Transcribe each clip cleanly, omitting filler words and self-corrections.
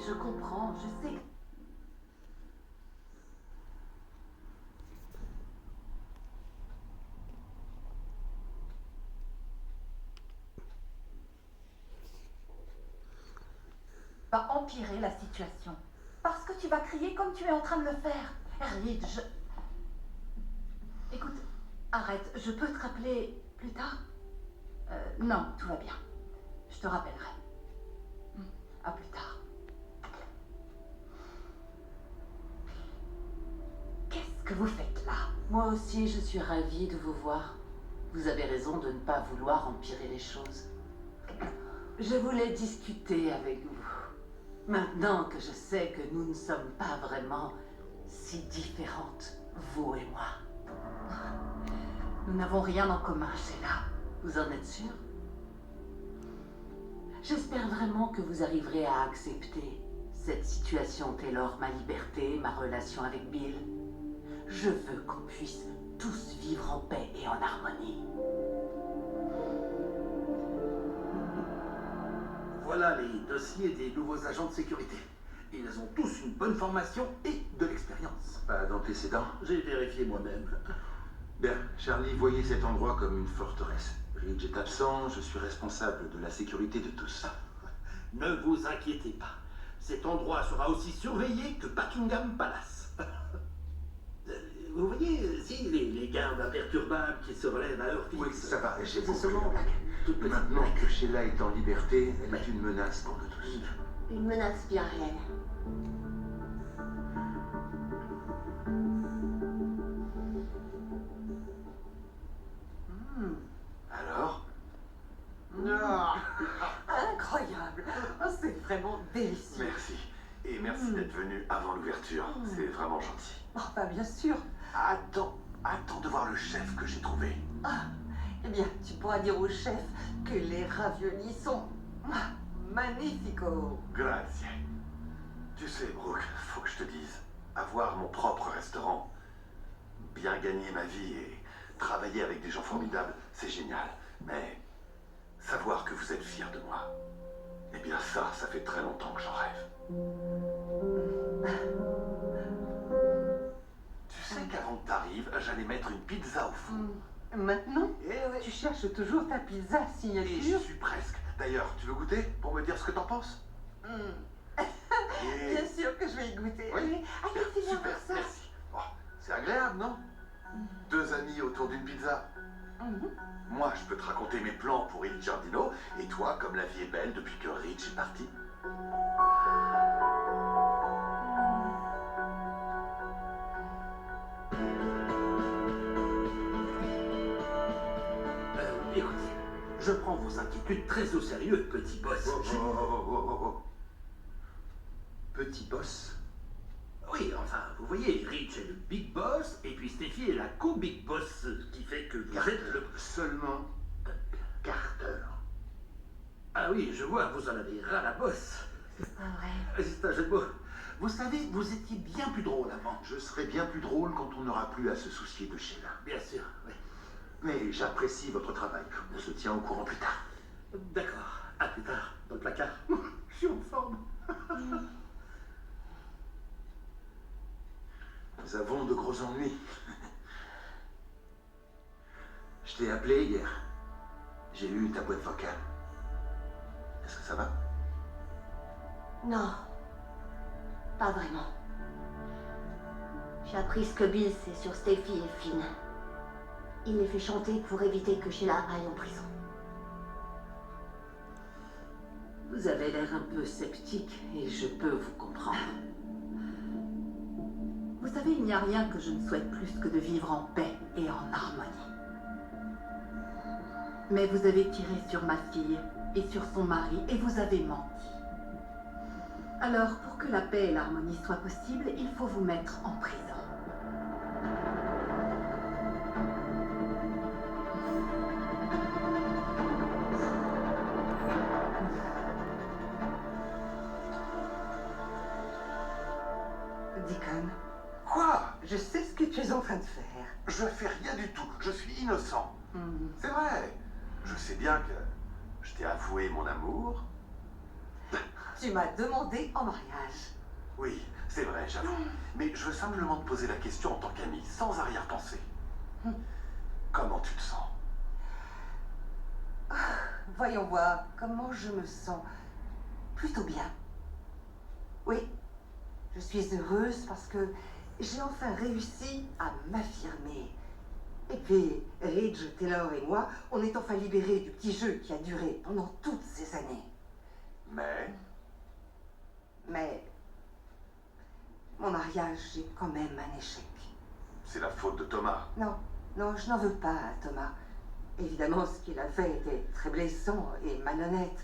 je comprends, je sais que... va empirer la situation. Parce que tu vas crier comme tu es en train de le faire. Reed, Écoute, arrête, je peux te rappeler plus tard? Non, tout va bien. Je te rappellerai. À plus tard. Qu'est-ce que vous faites là? Moi aussi, je suis ravie de vous voir. Vous avez raison de ne pas vouloir empirer les choses. Je voulais discuter avec vous. Maintenant que je sais que nous ne sommes pas vraiment si différentes, vous et moi. Nous n'avons rien en commun, Sheila. Vous en êtes sûr? J'espère vraiment que vous arriverez à accepter cette situation, Taylor, ma liberté, ma relation avec Bill. Je veux qu'on puisse tous vivre en paix et en harmonie. Voilà les dossiers des nouveaux agents de sécurité. Ils ont tous une bonne formation et de l'expérience. Pas d'antécédents? J'ai vérifié moi-même. Bien, Charlie, voyez cet endroit comme une forteresse. Ridge est absent, je suis responsable de la sécurité de tous. Ne vous inquiétez pas. Cet endroit sera aussi surveillé que Buckingham Palace. Vous voyez, si les gardes imperturbables qui se relèvent à leur fixe... Oui, ça va, j'ai C'est compris. seulement une blague. Toute petite Maintenant blague. que Sheila est en liberté, elle est une menace pour nous tous. Une menace bien réelle. Alors? Incroyable. Oh, c'est vraiment délicieux. Merci. Et merci d'être venu avant l'ouverture. C'est vraiment gentil. Oh, bah bien sûr. Attends de voir le chef que j'ai trouvé. Eh bien, tu pourras dire au chef que les raviolis sont magnifico. Grazie. Tu sais, Brooke, faut que je te dise, avoir mon propre restaurant, bien gagner ma vie et travailler avec des gens formidables, c'est génial. Mais savoir que vous êtes fiers de moi, eh bien ça fait très longtemps que j'en rêve. Tu sais qu'avant que t'arrives, j'allais mettre une pizza au four. Maintenant, Eh ouais. tu cherches toujours ta pizza Et j'y signature. suis presque. D'ailleurs, tu veux goûter pour me dire ce que t'en penses? Et- Bien sûr que je vais y goûter. Oui. Allez, fais-moi Super, voir ça. merci. Oh, c'est agréable, non? Deux amis autour d'une pizza. Moi, je peux te raconter mes plans pour Il Giardino, et toi, comme la vie est belle depuis que Rich est parti. Écoutez, je prends vos inquiétudes très au sérieux, petit boss. Oh. Petit boss? Oui, enfin, vous voyez, Rich est le big boss, et puis Steffi est la co-big boss, ce qui fait que vous êtes le... Seulement Carter. Ah oui, je vois, vous en avez ras la bosse. C'est pas vrai. C'est un jeu de mots. Vous savez, vous étiez bien plus drôle avant. Je serai bien plus drôle quand on n'aura plus à se soucier de Sheila. Bien sûr, oui. Mais j'apprécie votre travail. On se tient au courant plus tard. D'accord, à plus tard, dans le placard. Je suis en forme. Nous avons de gros ennuis. Je t'ai appelé hier. J'ai eu ta boîte vocale. Est-ce que ça va? Non. Pas vraiment. J'ai appris ce que Bill sait sur Steffi et Finn. Il les fait chanter pour éviter que Sheila aille en prison. Vous avez l'air un peu sceptique et je peux vous comprendre. Vous savez, il n'y a rien que je ne souhaite plus que de vivre en paix et en harmonie. Mais vous avez tiré sur ma fille et sur son mari et vous avez menti. Alors, pour que la paix et l'harmonie soient possibles, il faut vous mettre en prison. Deacon, Quoi? je sais ce que tu es en train de faire. Je fais rien du tout. Je suis innocent. C'est vrai. Je sais bien que je t'ai avoué mon amour. Tu m'as demandé en mariage. Oui, c'est vrai, j'avoue. Mais je veux simplement te poser la question en tant qu'ami, sans arrière-pensée. Comment tu te sens? Voyons voir comment je me sens. Plutôt bien. Oui, je suis heureuse parce que j'ai enfin réussi à m'affirmer. Et puis, Ridge, Taylor et moi, on est enfin libérés du petit jeu qui a duré pendant toutes ces années. Mais mon mariage est quand même un échec. C'est la faute de Thomas. Non, non, je n'en veux pas à Thomas. Évidemment, ce qu'il a fait était très blessant et malhonnête.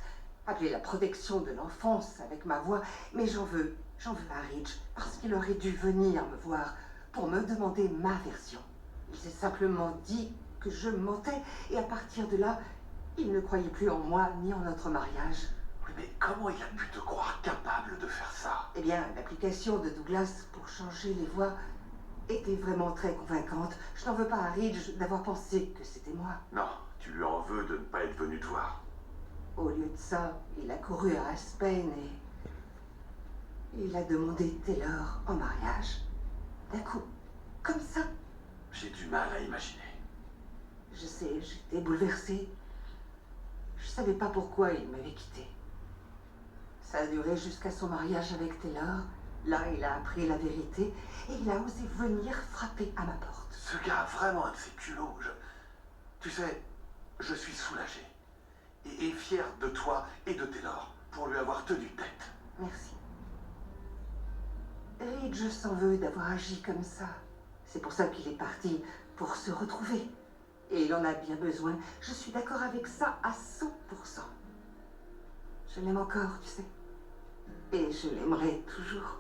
Appeler la protection de l'enfance avec ma voix. Mais j'en veux à Ridge, parce qu'il aurait dû venir me voir pour me demander ma version. Il s'est simplement dit que je mentais, et à partir de là, il ne croyait plus en moi ni en notre mariage. Oui, mais comment il a pu te croire capable de faire ça? Eh bien, l'application de Douglas pour changer les voix était vraiment très convaincante. Je n'en veux pas à Ridge d'avoir pensé que c'était moi. Non, tu lui en veux de ne pas être venu te voir. Au lieu de ça, il a couru à Aspen et il a demandé Taylor en mariage. D'un coup, comme ça. J'ai du mal à imaginer. Je sais, j'étais bouleversée. Je savais pas pourquoi il m'avait quittée. Ça a duré jusqu'à son mariage avec Taylor. Là, il a appris la vérité et il a osé venir frapper à ma porte. Ce gars a vraiment un de ses culots. Tu sais, je suis soulagé. Et fier de toi et de Taylor pour lui avoir tenu tête. Merci. Ridge s'en veut d'avoir agi comme ça. C'est pour ça qu'il est parti, pour se retrouver. Et il en a bien besoin. Je suis d'accord avec ça à 100%. Je l'aime encore, tu sais. Et je l'aimerai toujours.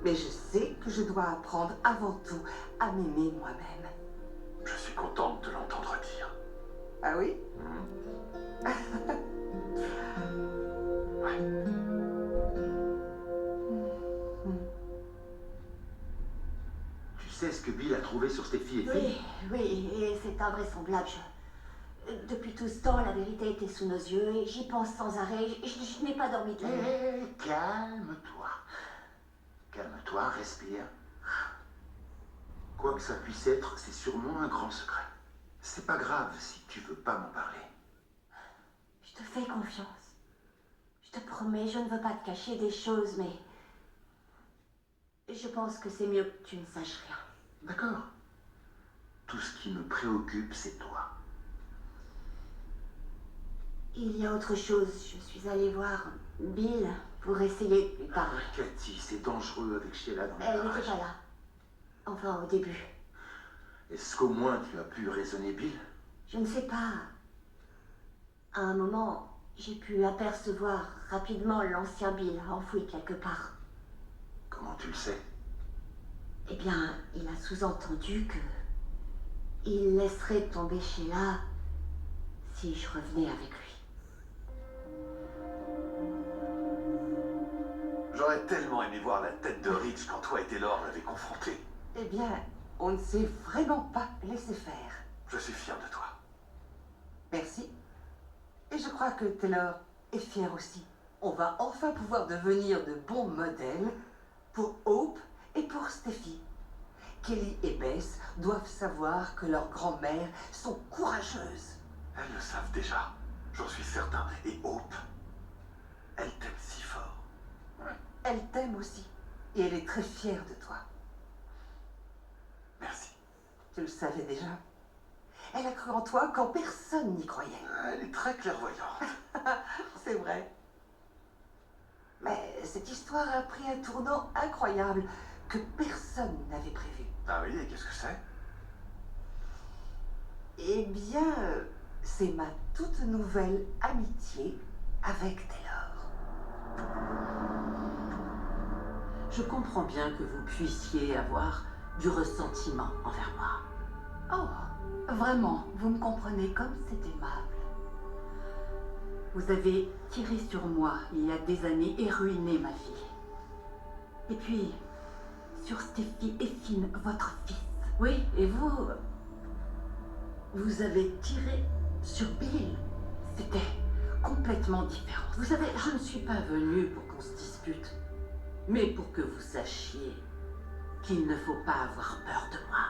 Mais je sais que je dois apprendre avant tout à m'aimer moi-même. Je suis contente de l'entendre dire. Ah oui? Ouais. Tu sais ce que Bill a trouvé sur Steffi et Phil? Oui, oui, et c'est invraisemblable. Depuis tout ce temps, la vérité était sous nos yeux et j'y pense sans arrêt. Je n'ai pas dormi de la nuit. Calme-toi. Calme-toi, respire. Quoi que ça puisse être, c'est sûrement un grand secret. C'est pas grave si tu veux pas m'en parler. Je te fais confiance. Je te promets, je ne veux pas te cacher des choses, mais je pense que c'est mieux que tu ne saches rien. D'accord. Tout ce qui me préoccupe, c'est toi. Il y a autre chose. Je suis allée voir Bill pour essayer de lui parler. Cathy, c'est dangereux avec Sheila dans le Elle garage. n'était pas là. Enfin, au début. Est-ce qu'au moins tu as pu raisonner Bill? Je ne sais pas. À un moment, j'ai pu apercevoir rapidement l'ancien Bill enfoui quelque part. Comment tu le sais? Eh bien, il a sous-entendu que il laisserait tomber Sheila si je revenais avec lui. J'aurais tellement aimé voir la tête de Ridge quand toi et Taylor l'avez confronté. Eh bien, on ne s'est vraiment pas laissé faire. Je suis fier de toi. Merci. Et je crois que Taylor est fier aussi. On va enfin pouvoir devenir de bons modèles pour Hope et pour Steffi. Kelly et Bess doivent savoir que leurs grand-mères sont courageuses. Elles le savent déjà. J'en suis certain. Et Hope, elle t'aime si fort. Ouais. Elle t'aime aussi. Et elle est très fière de toi. Merci. Tu le savais déjà. Elle a cru en toi quand personne n'y croyait. Elle est très clairvoyante. C'est vrai. Mais cette histoire a pris un tournant incroyable que personne n'avait prévu. Ah oui, et qu'est-ce que c'est? Eh bien, c'est ma toute nouvelle amitié avec Taylor. Je comprends bien que vous puissiez avoir du ressentiment envers moi. Oh, vraiment, vous me comprenez comme c'est aimable. Vous avez tiré sur moi il y a des années et ruiné ma vie. Et puis, sur Steffi et Finn, votre fils. Oui, et vous avez tiré sur Bill. C'était complètement différents. Vous savez, je ne suis pas venue pour qu'on se dispute, mais pour que vous sachiez qu'il ne faut pas avoir peur de moi.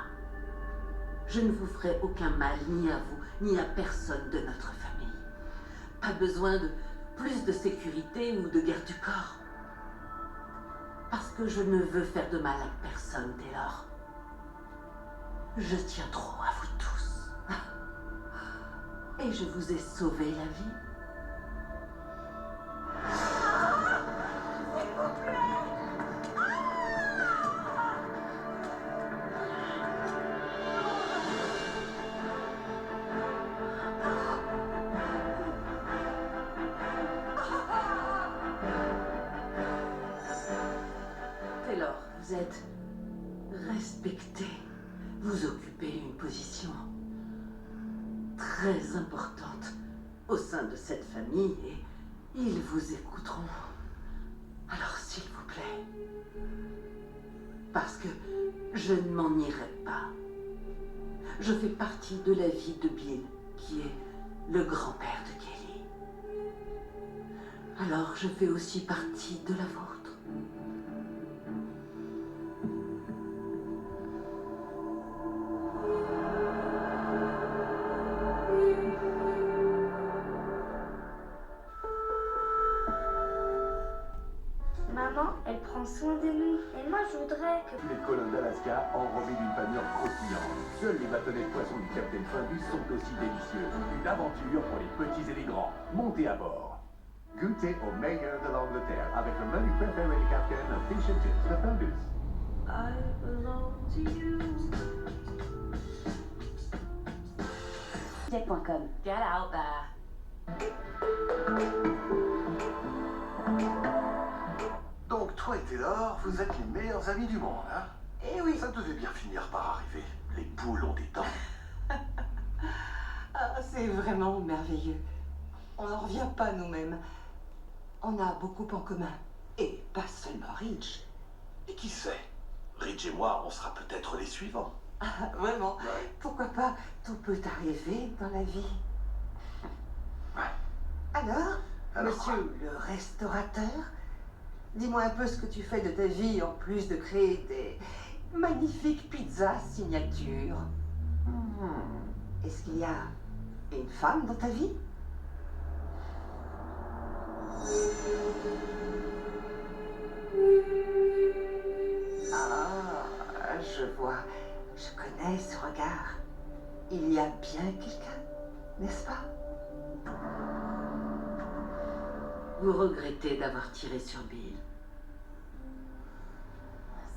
Je ne vous ferai aucun mal, ni à vous, ni à personne de notre famille. Pas besoin de plus de sécurité ou de garde du corps. Parce que je ne veux faire de mal à personne dès lors. Je tiens trop à vous tous. Et je vous ai sauvé la vie. Taylor, vous êtes respecté. Vous occupez une position très importante au sein de cette famille et ils vous écouteront. Alors s'il vous plaît, parce que je ne m'en irai pas. Je fais partie de la vie de Bill, qui est le grand-père de Kelly. Alors je fais aussi partie de la vôtre. Maman, elle prend soin de nous. Et moi, je voudrais que... Les colons d'Alaska enrobés d'une panure croustillante. Seuls les bâtonnets de poisson du Capitaine Findus sont aussi délicieux. Une aventure pour les petits et les grands. Montez à bord. Goûtez au meilleur de l'Angleterre avec le menu préféré du Capitaine, le Fish and Chips de Findus. I belong to you. Jet.com. Get out there. Donc toi et Taylor, vous êtes les meilleurs amis du monde, hein? Eh oui. Ça devait bien finir par arriver. Les poules ont des dents. Ah, c'est vraiment merveilleux. On n'en revient pas nous-mêmes. On a beaucoup en commun. Et pas seulement Ridge. Et qui sait? Ridge et moi, on sera peut-être les suivants. Ah, vraiment. Pourquoi pas? Tout peut arriver dans la vie. Ouais. Alors, Alors monsieur le restaurateur, dis-moi un peu ce que tu fais de ta vie en plus de créer des magnifiques pizzas signature. Est-ce qu'il y a une femme dans ta vie? Ah, je vois. Je connais ce regard. Il y a bien quelqu'un, n'est-ce pas? Vous regrettez d'avoir tiré sur Bill.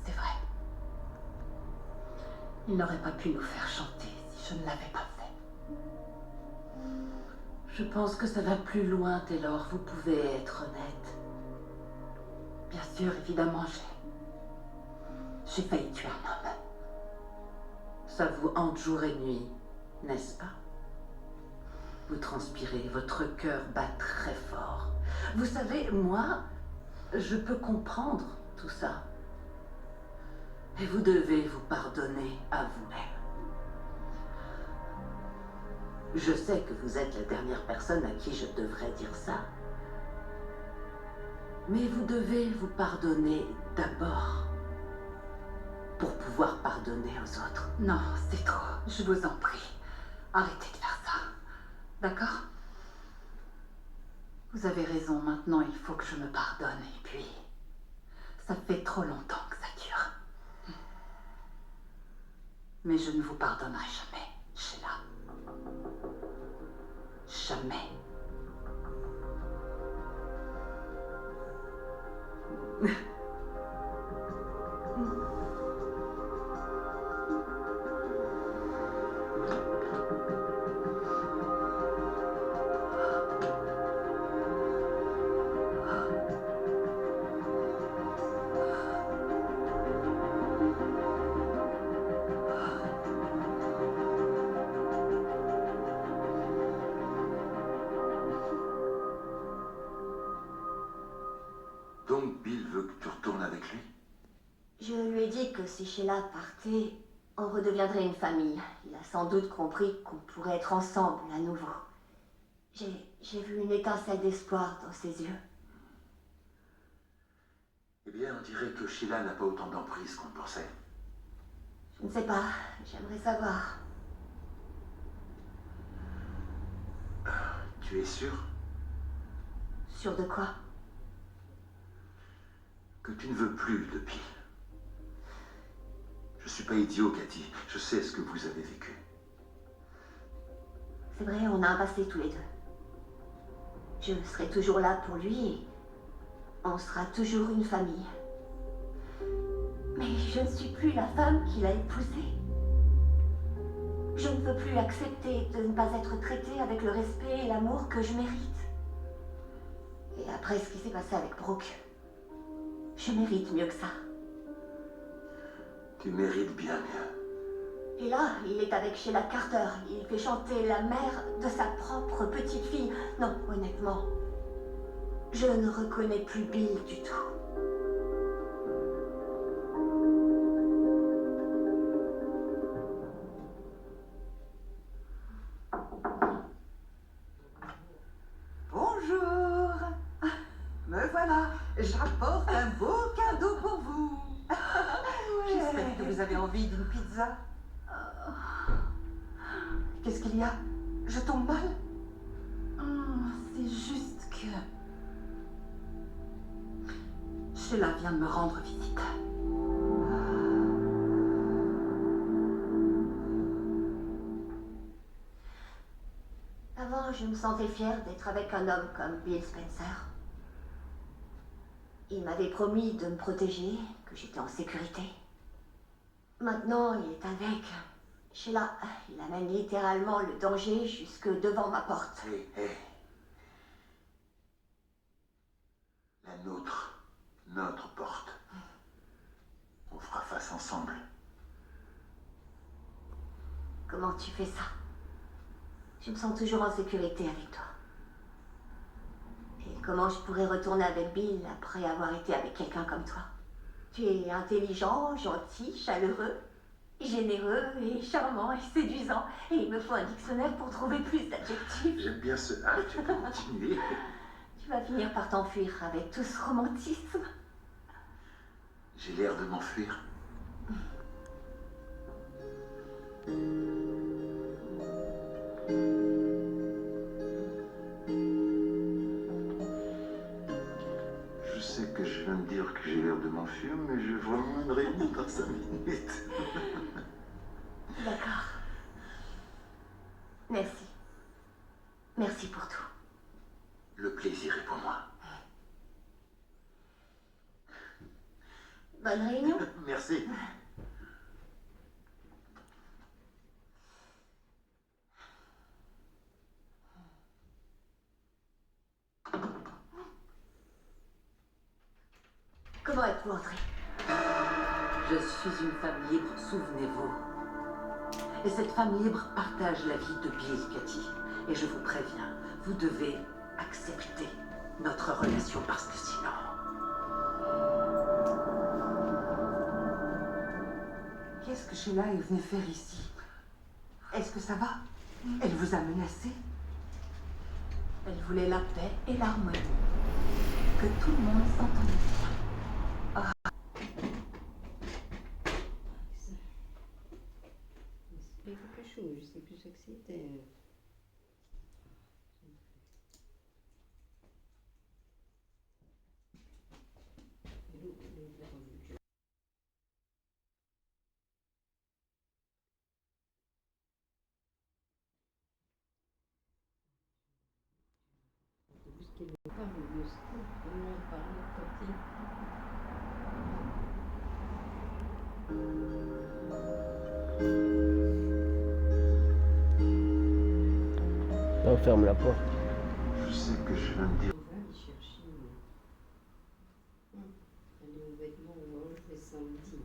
C'est vrai. Il n'aurait pas pu nous faire chanter si je ne l'avais pas fait. Je pense que ça va plus loin, Taylor. Vous pouvez être honnête. Bien sûr, évidemment, j'ai failli tuer un homme. Ça vous hante jour et nuit, n'est-ce pas? Vous transpirez, votre cœur bat très fort. Vous savez, moi, je peux comprendre tout ça. Et vous devez vous pardonner à vous-même. Je sais que vous êtes la dernière personne à qui je devrais dire ça. Mais vous devez vous pardonner d'abord. Pour pouvoir pardonner aux autres. Non, c'est trop. Je vous en prie. Arrêtez de faire ça. D'accord? Vous avez raison, maintenant il faut que je me pardonne. Et puis, ça fait trop longtemps que ça dure. Mais je ne vous pardonnerai jamais, Sheila. Jamais. Donc Bill veut que tu retournes avec lui? Je lui ai dit que si Sheila partait, on redeviendrait une famille. Il a sans doute compris qu'on pourrait être ensemble à nouveau. J'ai vu une étincelle d'espoir dans ses yeux. Eh bien, on dirait que Sheila n'a pas autant d'emprise qu'on le pensait. Je ne sais pas, j'aimerais savoir. Tu es sûr Sûr de quoi? que tu ne veux plus de Bill? Je suis pas idiot, Cathy. Je sais ce que vous avez vécu. C'est vrai, on a un passé tous les deux. Je serai toujours là pour lui et on sera toujours une famille. Mais je ne suis plus la femme qu'il a épousée. Je ne peux plus accepter de ne pas être traitée avec le respect et l'amour que je mérite. Et après ce qui s'est passé avec Brooke, je mérite mieux que ça. Tu mérites bien mieux. Et là, il est avec Sheila Carter. Il fait chanter la mère de sa propre petite fille. Non, honnêtement, je ne reconnais plus Bill du tout. Bonjour. Me voilà. J'apporte un beau cadeau pour vous. J'espère que vous avez envie d'une pizza. Qu'est-ce qu'il y a? Je tombe mal? C'est juste que... Sheila vient de me rendre visite. Avant, je me sentais fière d'être avec un homme comme Bill Spencer. Il m'avait promis de me protéger, que j'étais en sécurité. Maintenant, il est avec Sheila. Il amène littéralement le danger jusque devant ma porte. Hé, hé. La nôtre. Notre porte. On fera face ensemble. Comment tu fais ça? Je me sens toujours en sécurité avec toi. Et comment je pourrais retourner avec Bill après avoir été avec quelqu'un comme toi? Tu es intelligent, gentil, chaleureux, généreux et charmant et séduisant. Et il me faut un dictionnaire pour trouver plus d'adjectifs. J'aime bien cela. Tu peux continuer. Tu vas finir par t'enfuir avec tout ce romantisme. J'ai l'air de m'enfuir. Je sais que je viens de dire que j'ai l'air de m'enfuir, mais je vois moins une réunion dans 5 minutes. D'accord. Merci. Merci pour tout. Le plaisir est pour moi. Bonne réunion. Merci. Comment êtes-vous entrée? Je suis une femme libre, souvenez-vous. Et cette femme libre partage la vie de Bill, Cathy. Et je vous préviens, vous devez accepter notre relation parce que sinon... Qu'est-ce que Sheila est venue faire ici? Est-ce que ça va? Elle vous a menacé? Elle voulait la paix et l'harmonie. Que tout le monde s'entende bien. C'est quelque chose, je sais plus ce que c'était. Qu'elle ne parle de ça, elle ne parle pas de On ferme la porte. Je sais que je viens de dire. on va aller chercher. Aller aux vêtements, on va enlever samedi.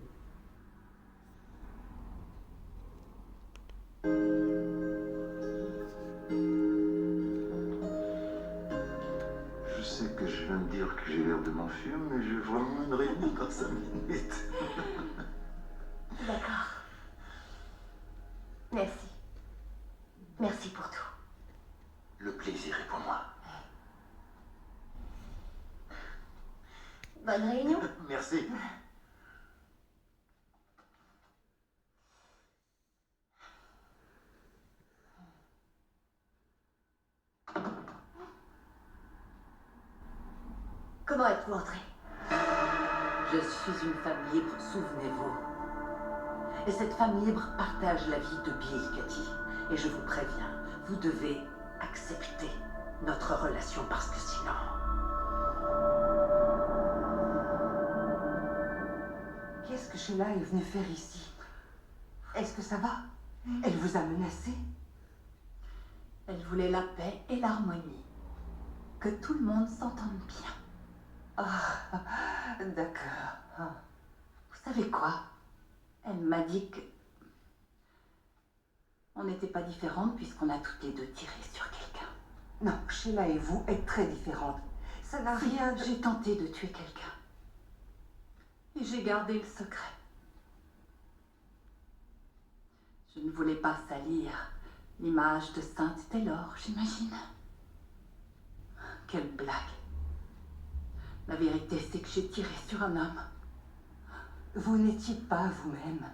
Je sais que je viens de dire que j'ai l'air de m'enfuir, mais je vois moins une réunion dans 5 minutes. D'accord. Merci. Merci pour tout. Le plaisir est pour moi. Bonne réunion. Merci. Comment êtes-vous entrée? Je suis une femme libre, souvenez-vous. Et cette femme libre partage la vie de Bill, Cathy. Et je vous préviens, vous devez accepter notre relation parce que sinon... Qu'est-ce que Sheila est venue faire ici? Est-ce que ça va? Elle vous a menacé? Elle voulait la paix et l'harmonie. Que tout le monde s'entende bien. Ah, d'accord. Vous savez quoi? Elle m'a dit que... on n'était pas différentes puisqu'on a toutes les deux tiré sur quelqu'un. Non, Sheila et vous êtes très différentes. Ça n'a rien de... J'ai tenté de tuer quelqu'un. Et j'ai gardé le secret. Je ne voulais pas salir l'image de Sainte Taylor, j'imagine. Quelle blague. La vérité, c'est que j'ai tiré sur un homme. Vous n'étiez pas vous-même.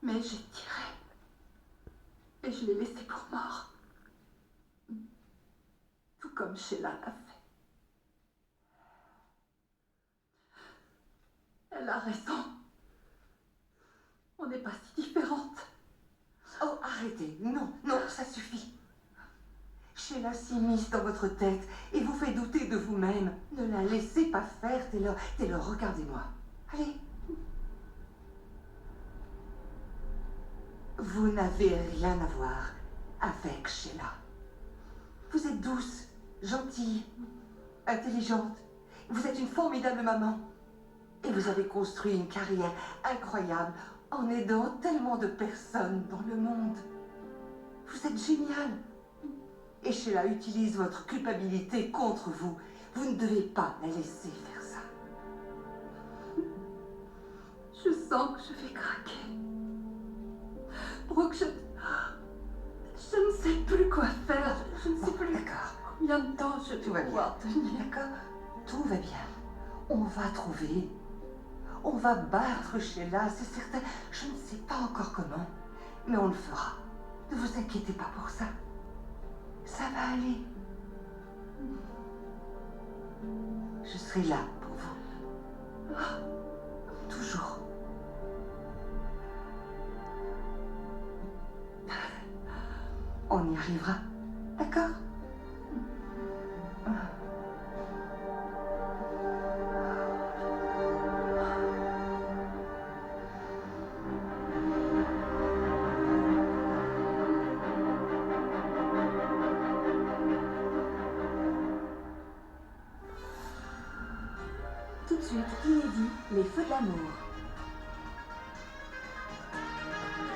Mais j'ai tiré. Et je l'ai laissé pour mort. Tout comme Sheila l'a fait. Elle a raison. On n'est pas si différentes. Oh, arrêtez. Non, non, ça suffit. Sheila s'immisce dans votre tête et vous fait douter de vous-même. Ne la laissez pas faire, Taylor. Taylor, regardez-moi. Allez. Vous n'avez rien à voir avec Sheila. Vous êtes douce, gentille, intelligente. Vous êtes une formidable maman. Et vous avez construit une carrière incroyable en aidant tellement de personnes dans le monde. Vous êtes géniale. Et Sheila utilise votre culpabilité contre vous. Vous ne devez pas la laisser faire ça. Je sens que je vais craquer. Brooke, je ne sais plus quoi faire. Je ne sais plus D'accord. combien de temps je Tout vais va pouvoir bien. tenir. D'accord? Tout va bien. On va trouver. On va battre Sheila, c'est certain. Je ne sais pas encore comment, mais on le fera. Ne vous inquiétez pas pour ça. Ça va aller. Je serai là pour vous. Toujours. On y arrivera. D'accord? Tout de suite, inédit, les feux de l'amour.